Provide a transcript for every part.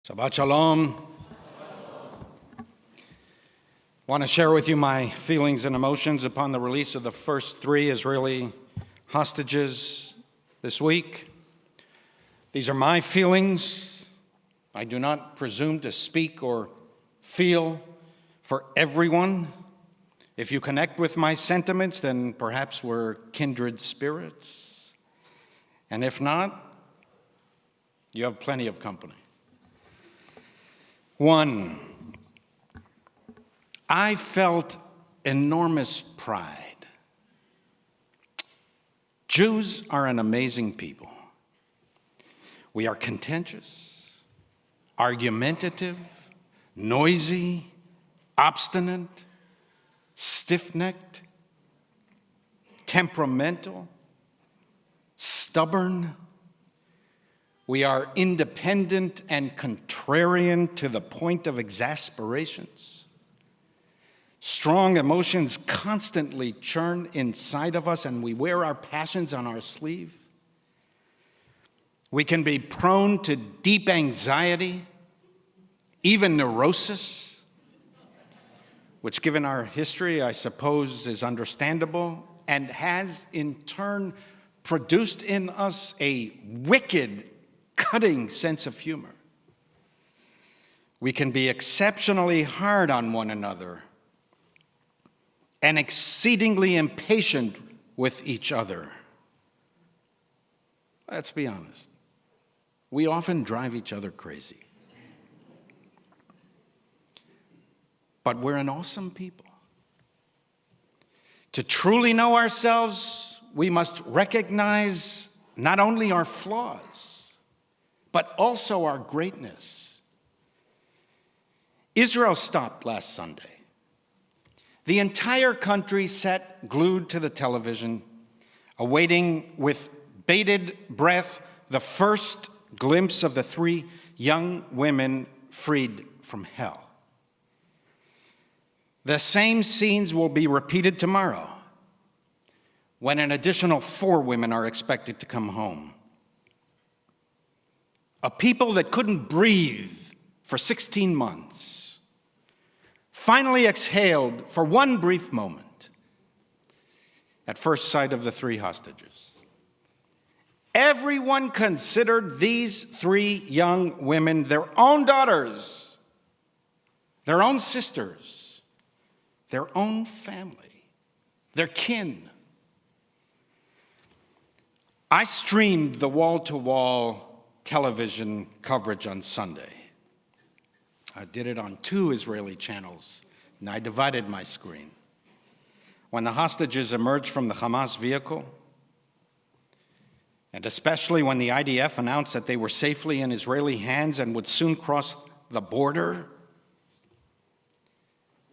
Shabbat Shalom. I want to share with you my feelings and emotions upon the release of the first 3 Israeli hostages this week. These are my feelings. I do not presume to speak or feel for everyone. If you connect with my sentiments, then perhaps we're kindred spirits. And if not, you have plenty of company. 1, I felt enormous pride. Jews are an amazing people. We are contentious, argumentative, noisy, obstinate, stiff-necked, temperamental, stubborn. We are independent and contrarian to the point of exasperations. Strong emotions constantly churn inside of us, and we wear our passions on our sleeve. We can be prone to deep anxiety, even neurosis, which, given our history, I suppose is understandable, and has in turn produced in us a wicked, cutting sense of humor. We can be exceptionally hard on one another and exceedingly impatient with each other. Let's be honest. We often drive each other crazy. But we're an awesome people. To truly know ourselves, we must recognize not only our flaws, but also our greatness. Israel stopped last Sunday. The entire country sat glued to the television, awaiting with bated breath the first glimpse of the 3 young women freed from hell. The same scenes will be repeated tomorrow, when an additional 4 women are expected to come home. A people that couldn't breathe for 16 months finally exhaled for one brief moment at first sight of the 3 hostages. Everyone considered these 3 young women their own daughters, their own sisters, their own family, their kin. I streamed the wall-to-wall television coverage on Sunday. I did it on 2 Israeli channels, and I divided my screen. When the hostages emerged from the Hamas vehicle, and especially when the IDF announced that they were safely in Israeli hands and would soon cross the border,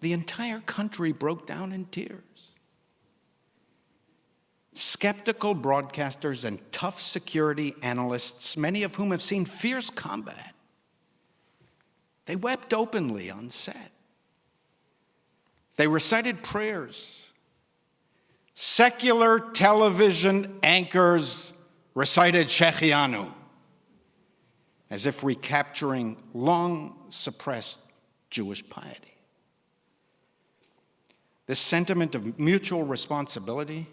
the entire country broke down in tears. Skeptical broadcasters and tough security analysts, many of whom have seen fierce combat, they wept openly on set. They recited prayers. Secular television anchors recited Shehecheyanu, as if recapturing long-suppressed Jewish piety. This sentiment of mutual responsibility,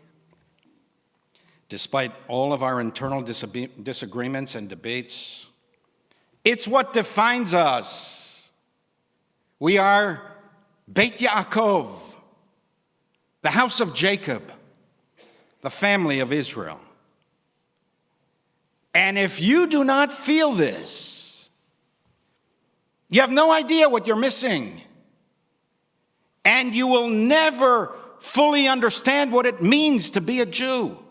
despite all of our internal disagreements and debates, it's what defines us. We are Beit Yaacov, the house of Jacob, the family of Israel. And if you do not feel this, you have no idea what you're missing. And you will never fully understand what it means to be a Jew.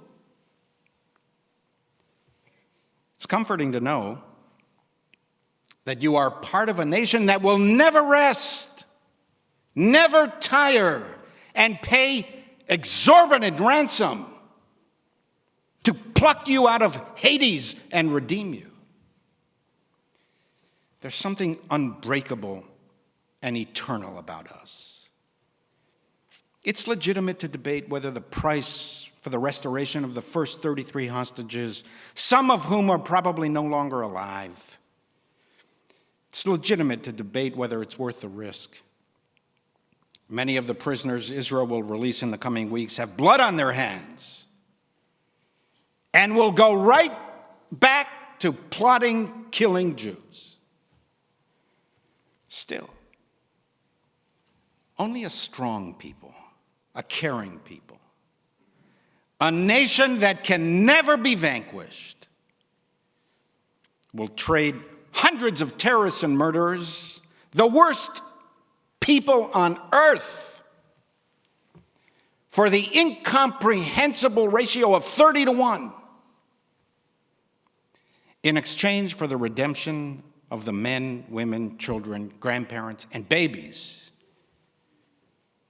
It's comforting to know that you are part of a nation that will never rest, never tire, and pay exorbitant ransom to pluck you out of Hades and redeem you. There's something unbreakable and eternal about us. It's legitimate to debate whether the price for the restoration of the first 33 hostages, some of whom are probably no longer alive, It's legitimate to debate whether it's worth the risk. Many of the prisoners Israel will release in the coming weeks have blood on their hands and will go right back to plotting, killing Jews. Still, only a strong people, a caring people, a nation that can never be vanquished, will trade hundreds of terrorists and murderers, the worst people on earth, for the incomprehensible ratio of 30-1 in exchange for the redemption of the men, women, children, grandparents, and babies,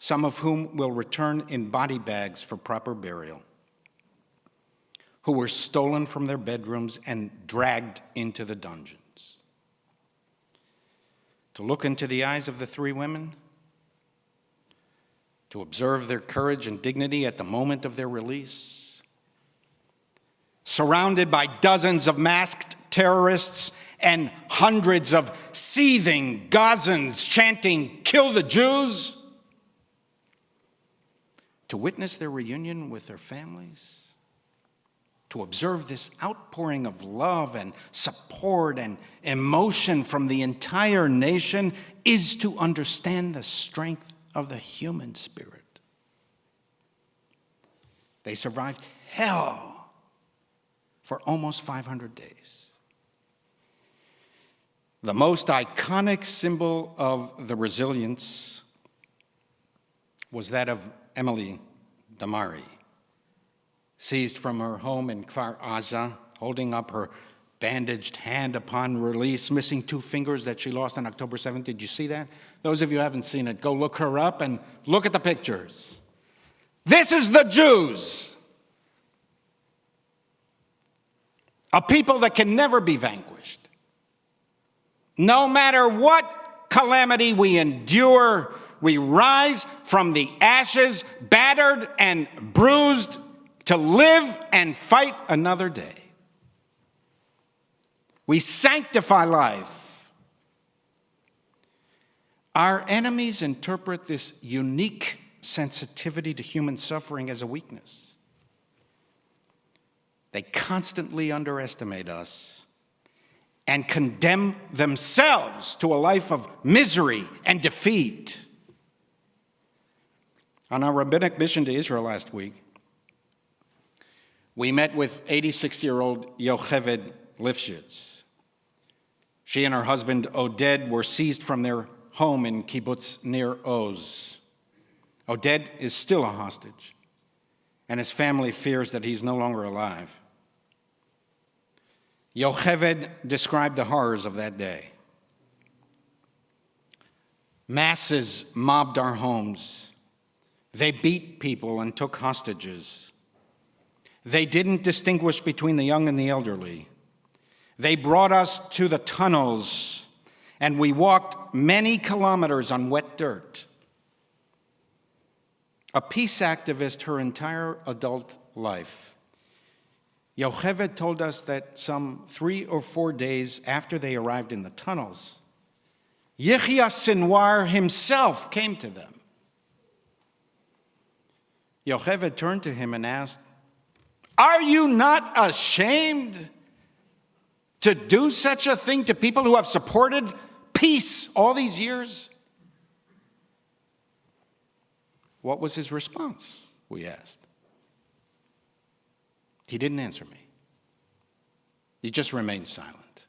some of whom will return in body bags for proper burial, who were stolen from their bedrooms and dragged into the dungeons. To look into the eyes of the three women, to observe their courage and dignity at the moment of their release, surrounded by dozens of masked terrorists and hundreds of seething Gazans chanting, "Kill the Jews," to witness their reunion with their families, to observe this outpouring of love and support and emotion from the entire nation is to understand the strength of the human spirit. They survived hell for almost 500 days. The most iconic symbol of the resilience was that of Emily Damari, seized from her home in Kfar Aza, holding up her bandaged hand upon release, missing 2 fingers that she lost on October 7th. Did you see that? Those of you who haven't seen it, go look her up and look at the pictures. This is the Jews, a people that can never be vanquished. No matter what calamity we endure, we rise from the ashes, battered and bruised, to live and fight another day. We sanctify life. Our enemies interpret this unique sensitivity to human suffering as a weakness. They constantly underestimate us and condemn themselves to a life of misery and defeat. On our rabbinic mission to Israel last week, we met with 86-year-old Yocheved Lifshitz. She and her husband, Oded, were seized from their home in Kibbutz Nir Oz. Oded is still a hostage, and his family fears that he's no longer alive. Yocheved described the horrors of that day. Masses mobbed our homes. They beat people and took hostages. They didn't distinguish between the young and the elderly. They brought us to the tunnels, and we walked many kilometers on wet dirt. A peace activist her entire adult life, Yocheved told us that some 3 or 4 days after they arrived in the tunnels, Yehia Sinwar himself came to them. Yocheved turned to him and asked, "Are you not ashamed to do such a thing to people who have supported peace all these years?" What was his response, we asked. He didn't answer me. He just remained silent.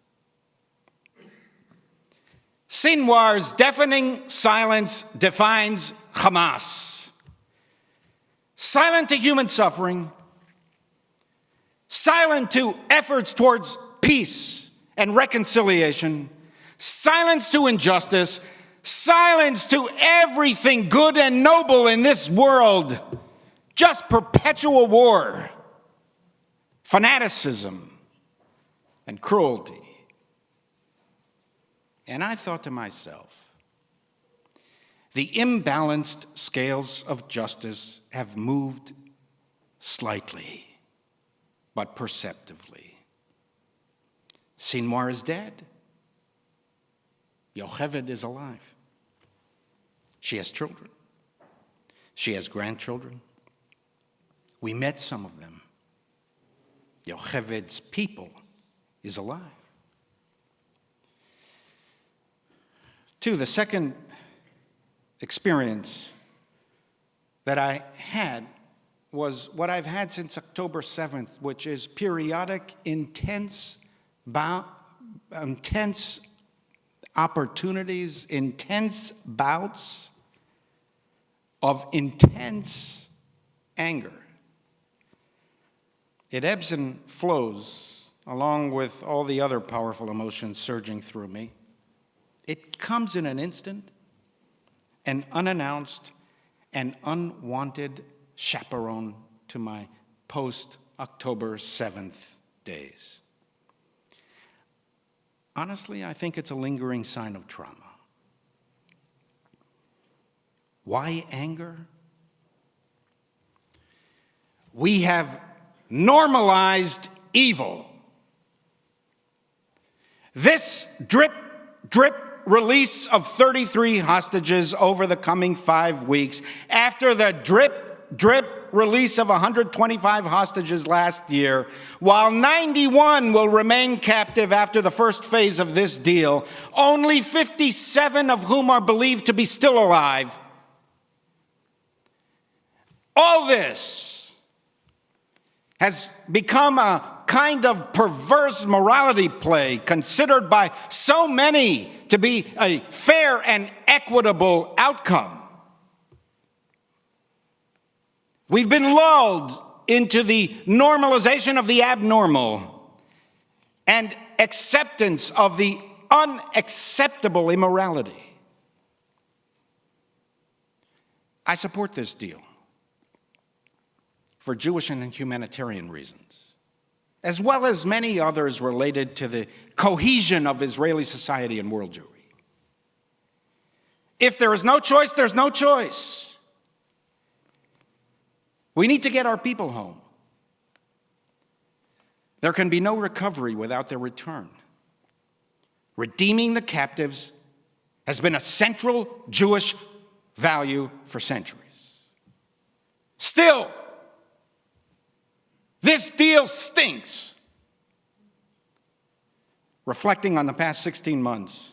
Sinwar's deafening silence defines Hamas. Silent to human suffering, silent to efforts towards peace and reconciliation, silence to injustice, silence to everything good and noble in this world, just perpetual war, fanaticism, and cruelty. And I thought to myself, the imbalanced scales of justice have moved slightly, but perceptively. Sinwar is dead. Yocheved is alive. She has children. She has grandchildren. We met some of them. Yocheved's people is alive. 2, the second experience that I had was what I've had since October 7th, which is periodic, intense opportunities, intense bouts of intense anger. It ebbs and flows along with all the other powerful emotions surging through me. It comes in an instant, an unannounced and unwanted chaperone to my post-October 7th days. Honestly, I think it's a lingering sign of trauma. Why anger? We have normalized evil. This drip release of 33 hostages over the coming 5 weeks, after the drip release of 125 hostages last year, while 91 will remain captive after the first phase of this deal, only 57 of whom are believed to be still alive. All this has become a kind of perverse morality play considered by so many to be a fair and equitable outcome. We've been lulled into the normalization of the abnormal and acceptance of the unacceptable immorality. I support this deal for Jewish and humanitarian reasons, as well as many others related to the cohesion of Israeli society and world Jewry. If there is no choice, there's no choice. We need to get our people home. There can be no recovery without their return. Redeeming the captives has been a central Jewish value for centuries. Still, this deal stinks. Reflecting on the past 16 months,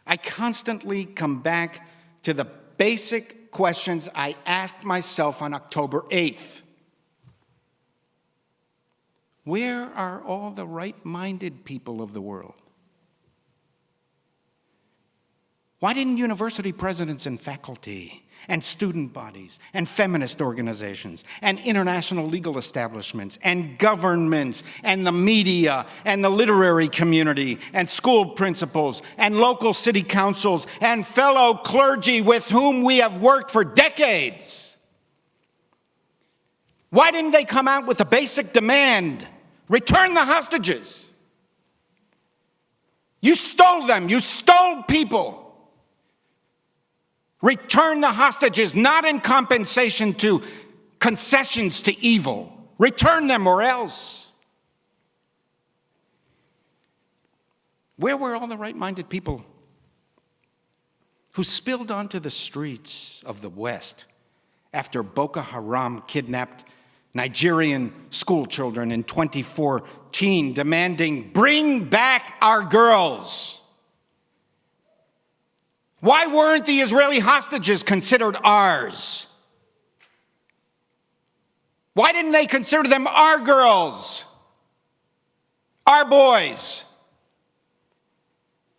I constantly come back to the basic questions I asked myself on October 8th. Where are all the right-minded people of the world? Why didn't university presidents and faculty and student bodies and feminist organizations and international legal establishments and governments and the media and the literary community and school principals and local city councils and fellow clergy with whom we have worked for decades, why didn't they come out with a basic demand? Return the hostages. You stole them. You stole people. Return the hostages, not in compensation to concessions to evil. Return them or else. Where were all the right-minded people who spilled onto the streets of the West after Boko Haram kidnapped Nigerian school children in 2014, demanding, "Bring back our girls"? Why weren't the Israeli hostages considered ours? Why didn't they consider them our girls, our boys,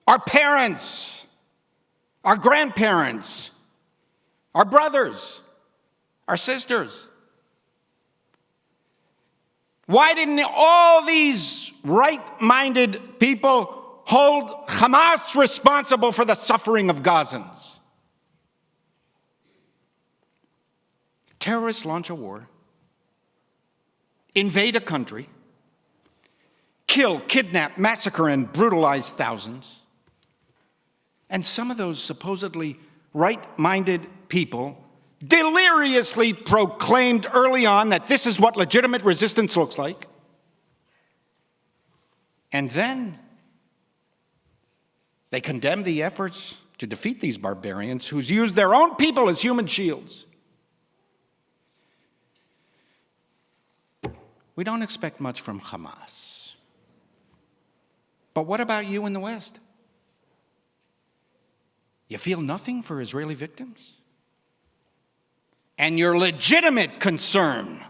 our parents, our grandparents, our brothers, our sisters? Why didn't all these right-minded people hold Hamas responsible for the suffering of Gazans? Terrorists launch a war, invade a country, kill, kidnap, massacre, and brutalize thousands. And some of those supposedly right-minded people deliriously proclaimed early on that this is what legitimate resistance looks like. And then They condemn the efforts to defeat these barbarians who's used their own people as human shields. We don't expect much from Hamas. But what about you in the West? You feel nothing for Israeli victims? And your legitimate concern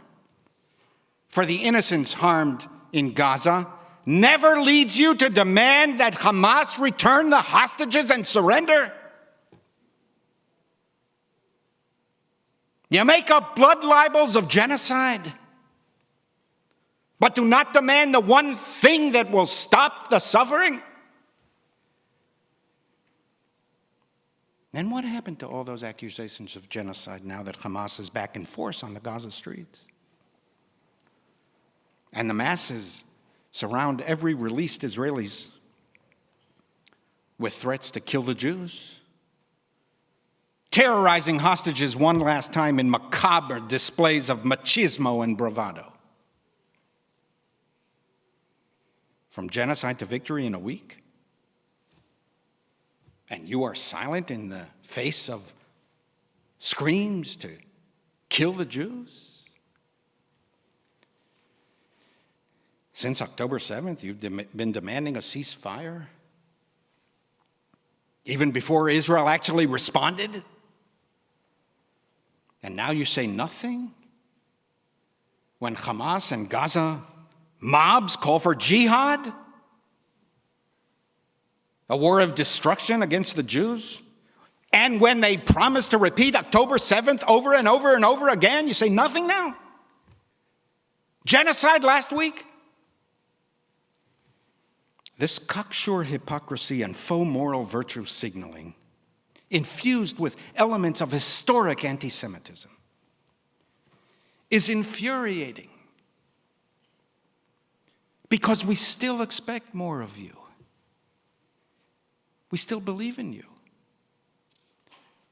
for the innocents harmed in Gaza never leads you to demand that Hamas return the hostages and surrender? You make up blood libels of genocide, but do not demand the one thing that will stop the suffering? And what happened to all those accusations of genocide now that Hamas is back in force on the Gaza streets? And the masses surround every released Israelis with threats to kill the Jews, terrorizing hostages one last time in macabre displays of machismo and bravado. From genocide to victory in a week? And you are silent in the face of screams to kill the Jews? Since October 7th, you've been demanding a ceasefire, even before Israel actually responded. And now you say nothing? When Hamas and Gaza mobs call for jihad? A war of destruction against the Jews? And when they promise to repeat October 7th over and over and over again, you say nothing now? Genocide last week? This cocksure hypocrisy and faux moral virtue signaling, infused with elements of historic anti-Semitism, is infuriating because we still expect more of you. We still believe in you.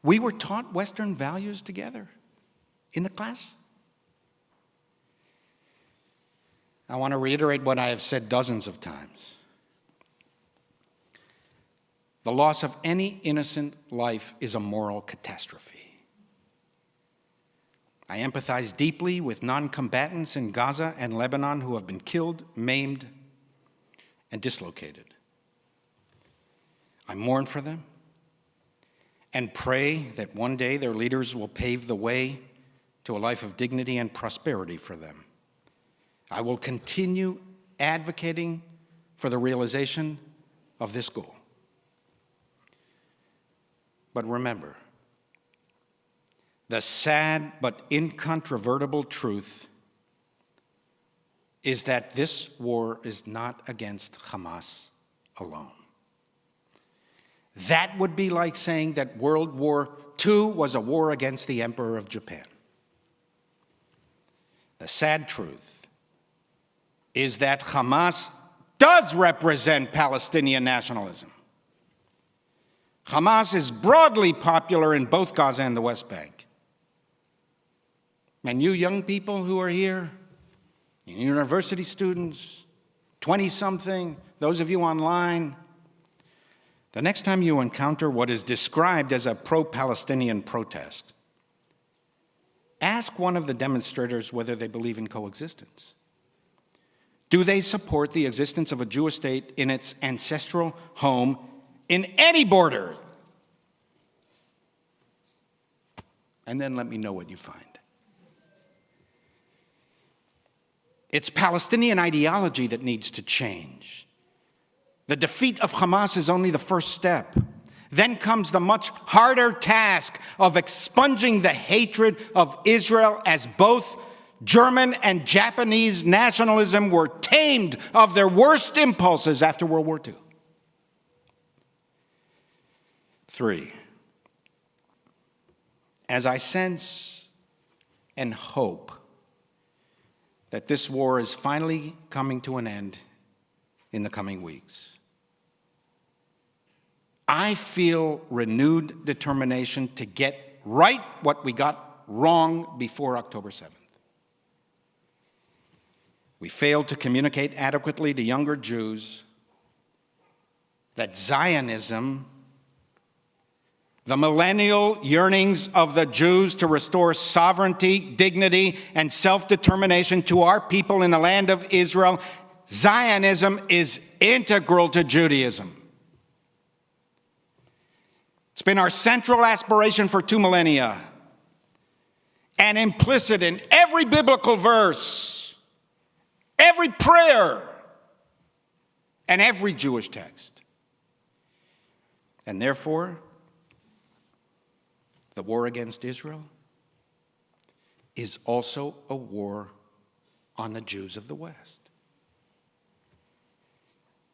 We were taught Western values together in the class. I want to reiterate what I have said dozens of times. The loss of any innocent life is a moral catastrophe. I empathize deeply with non-combatants in Gaza and Lebanon who have been killed, maimed, and dislocated. I mourn for them and pray that one day their leaders will pave the way to a life of dignity and prosperity for them. I will continue advocating for the realization of this goal. But remember, the sad but incontrovertible truth is that this war is not against Hamas alone. That would be like saying that World War II was a war against the Emperor of Japan. The sad truth is that Hamas does represent Palestinian nationalism. Hamas is broadly popular in both Gaza and the West Bank. And you young people who are here, university students, 20-something, those of you online, the next time you encounter what is described as a pro-Palestinian protest, ask one of the demonstrators whether they believe in coexistence. Do they support the existence of a Jewish state in its ancestral home in any border? And then let me know what you find. It's Palestinian ideology that needs to change. The defeat of Hamas is only the first step. Then comes the much harder task of expunging the hatred of Israel as both German and Japanese nationalism were tamed of their worst impulses after World War II. 3, as I sense and hope that this war is finally coming to an end in the coming weeks, I feel renewed determination to get right what we got wrong before October 7th. We failed to communicate adequately to younger Jews that Zionism, the millennial yearnings of the Jews to restore sovereignty, dignity, and self-determination to our people in the land of Israel, Zionism is integral to Judaism. It's been our central aspiration for 2 millennia and implicit in every biblical verse, every prayer, and every Jewish text. And therefore, the war against Israel is also a war on the Jews of the West.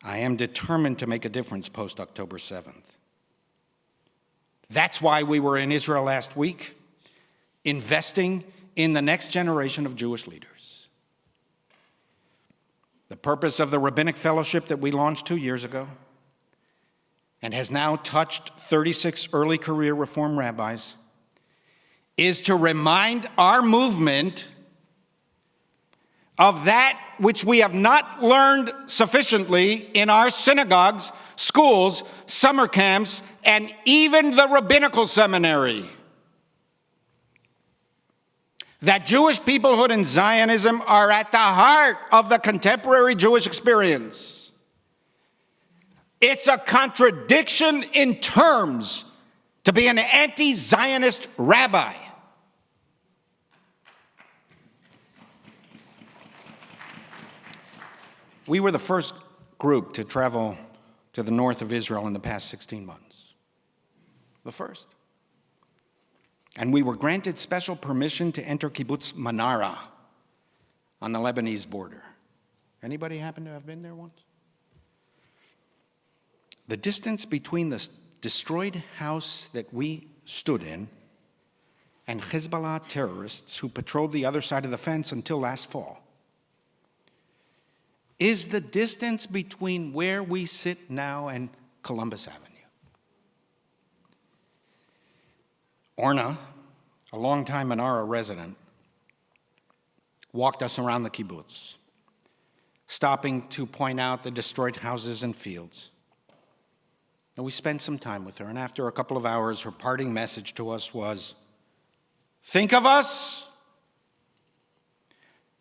I am determined to make a difference post-October 7th. That's why we were in Israel last week, investing in the next generation of Jewish leaders. The purpose of the Rabbinic Fellowship that we launched 2 years ago and has now touched 36 early career Reform rabbis is to remind our movement of that which we have not learned sufficiently in our synagogues, schools, summer camps, and even the rabbinical seminary. That Jewish peoplehood and Zionism are at the heart of the contemporary Jewish experience. It's a contradiction in terms to be an anti-Zionist rabbi. We were the first group to travel to the north of Israel in the past 16 months. The first. And we were granted special permission to enter Kibbutz Manara on the Lebanese border. Anybody happen to have been there once? The distance between the destroyed house that we stood in and Hezbollah terrorists who patrolled the other side of the fence until last fall is the distance between where we sit now and Columbus Avenue. Orna, a longtime Manara resident, walked us around the kibbutz, stopping to point out the destroyed houses and fields. And we spent some time with her, and after a couple of hours, her parting message to us was, think of us,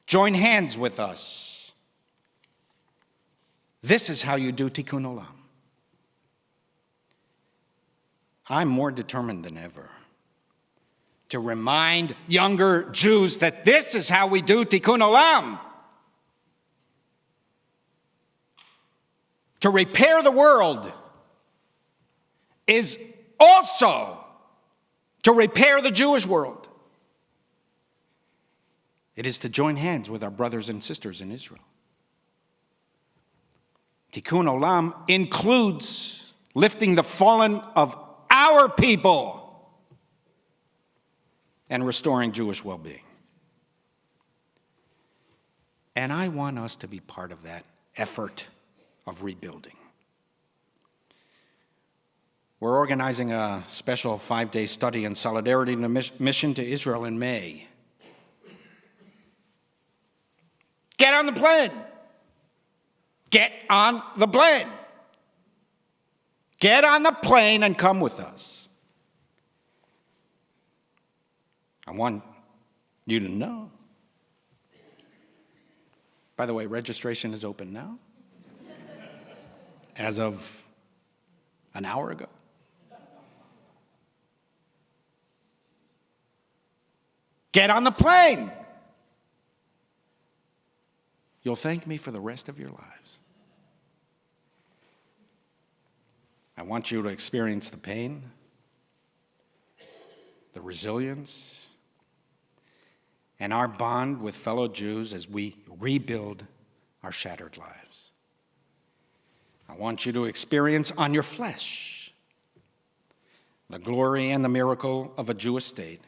join hands with us. This is how you do tikkun olam. I'm more determined than ever to remind younger Jews that this is how we do tikkun olam. To repair the world is also to repair the Jewish world. It is to join hands with our brothers and sisters in Israel. Tikkun olam includes lifting the fallen of our people and restoring Jewish well-being. And I want us to be part of that effort of rebuilding. We're organizing a special 5-day study in solidarity and mission to Israel in May. Get on the plane. Get on the plane. Get on the plane and come with us. I want you to know. By the way, registration is open now, as of an hour ago. Get on the plane. You'll thank me for the rest of your lives. I want you to experience the pain, the resilience, and our bond with fellow Jews as we rebuild our shattered lives. I want you to experience on your flesh the glory and the miracle of a Jewish state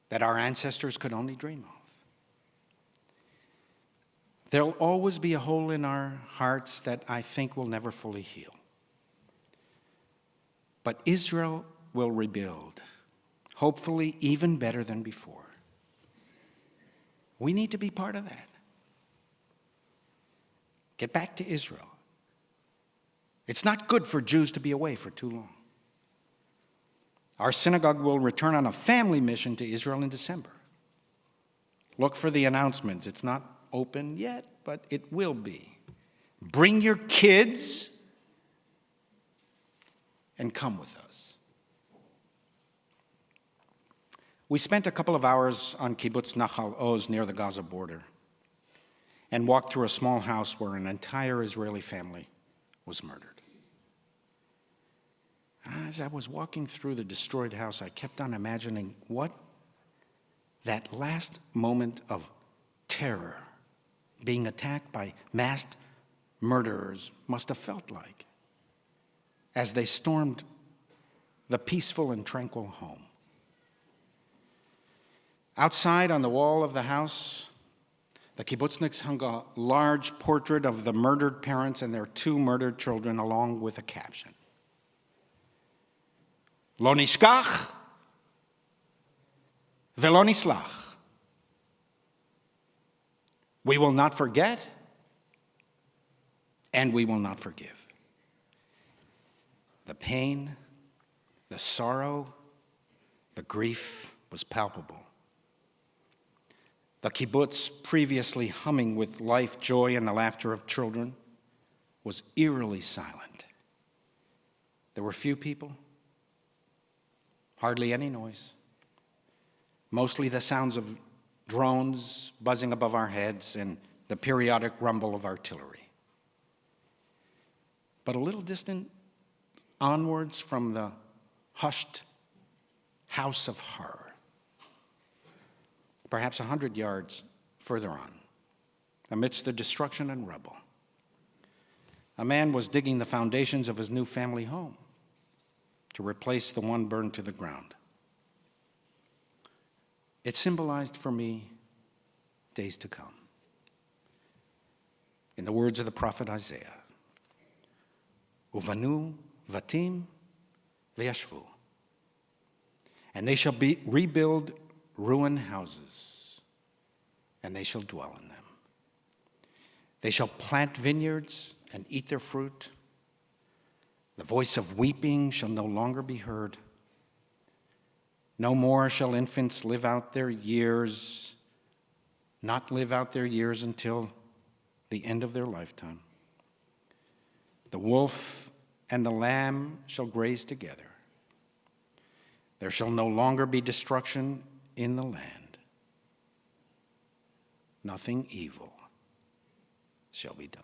that our ancestors could only dream of. There'll always be a hole in our hearts that I think will never fully heal. But Israel will rebuild, hopefully even better than before. We need to be part of that. Get back to Israel. It's not good for Jews to be away for too long. Our synagogue will return on a family mission to Israel in December. Look for the announcements. It's not open yet, but it will be. Bring your kids and come with us. We spent a couple of hours on Kibbutz Nahal Oz near the Gaza border and walked through a small house where an entire Israeli family was murdered. As I was walking through the destroyed house, I kept on imagining what that last moment of terror, being attacked by masked murderers, must have felt like as they stormed the peaceful and tranquil home. Outside on the wall of the house, the kibbutzniks hung a large portrait of the murdered parents and their 2 murdered children, along with a caption: Lo nishkach velo nislach. We will not forget, and we will not forgive. The pain, the sorrow, the grief was palpable. The kibbutz, previously humming with life, joy, and the laughter of children, was eerily silent. There were few people, hardly any noise, mostly the sounds of drones buzzing above our heads and the periodic rumble of artillery. But a little distant onwards from the hushed house of horror, perhaps 100 yards further on, amidst the destruction and rubble, a man was digging the foundations of his new family home to replace the one burned to the ground. It symbolized for me days to come. In the words of the prophet Isaiah, Uvanu vatim v'yashvu, and they shall rebuild ruined houses, and they shall dwell in them. They shall plant vineyards and eat their fruit. The voice of weeping shall no longer be heard. No more shall infants live out their years, not live out their years until the end of their lifetime. The wolf and the lamb shall graze together. There shall no longer be destruction in the land. Nothing evil shall be done.